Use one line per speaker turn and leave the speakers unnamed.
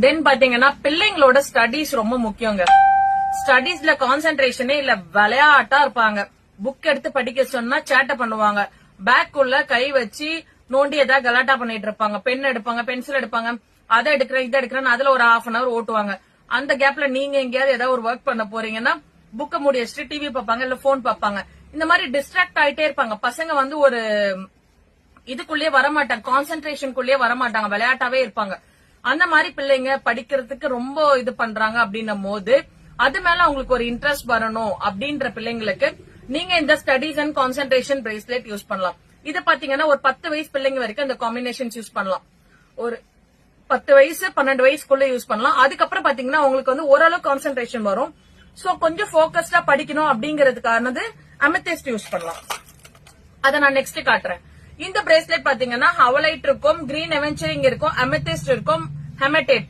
தென் பாத்தீங்கன்னா பிள்ளைங்களோட ஸ்டடீஸ் ரொம்ப முக்கியங்க. ஸ்டடீஸ்ல கான்சென்ட்ரேஷனே இல்ல, விளையாட்டா இருப்பாங்க. புக் எடுத்து படிக்க சொன்னா சேட்டை பண்ணுவாங்க. பேக்குள்ள கை வச்சு நோண்டி ஏதாவது கலாட்டா பண்ணிட்டு இருப்பாங்க. பென் எடுப்பாங்க, பென்சில் எடுப்பாங்க, அதை எடுக்கிறேன் இதை எடுக்கிறேன்னு அதுல ஒரு ½ hour ஓட்டுவாங்க. அந்த கேப்ல நீங்க எங்கேயாவது ஏதாவது ஒரு ஒர்க் பண்ண போறீங்கன்னா புக்க மூடி வச்சுட்டு டிவி பார்ப்பாங்க, இல்ல போன் பார்ப்பாங்க. இந்த மாதிரி டிஸ்ட்ராக்ட் ஆயிட்டே இருப்பாங்க. பசங்க வந்து ஒரு இதுக்குள்ளேயே வரமாட்டாங்க, கான்சென்ட்ரேஷனுக்குள்ளேயே வரமாட்டாங்க, விளையாட்டாவே இருப்பாங்க. அந்த மாதிரி பிள்ளைங்க படிக்கிறதுக்கு ரொம்ப இது பண்றாங்க அப்படின்னும் போது அது மேல அவங்களுக்கு ஒரு இன்ட்ரெஸ்ட் வரணும் அப்படின்ற பிள்ளைங்களுக்கு நீங்க இந்த studies and concentration bracelet use பண்ணலாம். இது பாத்தீங்கன்னா ஒரு 10 வயசு பிள்ளைங்க வரைக்கும் இந்த காம்பினேஷன் யூஸ் பண்ணலாம். ஒரு 10 வயசு 12 வயசுக்குள்ள யூஸ் பண்ணலாம். அதுக்கப்புறம் பாத்தீங்கன்னா உங்களுக்கு வந்து ஓரளவு கான்சென்ட்ரேஷன் வரும். சோ கொஞ்சம் போக்கஸ்டா படிக்கணும் அப்படிங்கறதுக்கானது அமெத்திஸ்ட் யூஸ் பண்ணலாம். அதை நான் நெக்ஸ்ட் காட்டுறேன். இந்த பிரேஸ்லெட் பாத்தீங்கன்னா ஹவலைட் இருக்கும், கிரீன் அவென்ச்சரிங் இருக்கும், அமெத்திஸ்ட் இருக்கும், ஹெமடேட்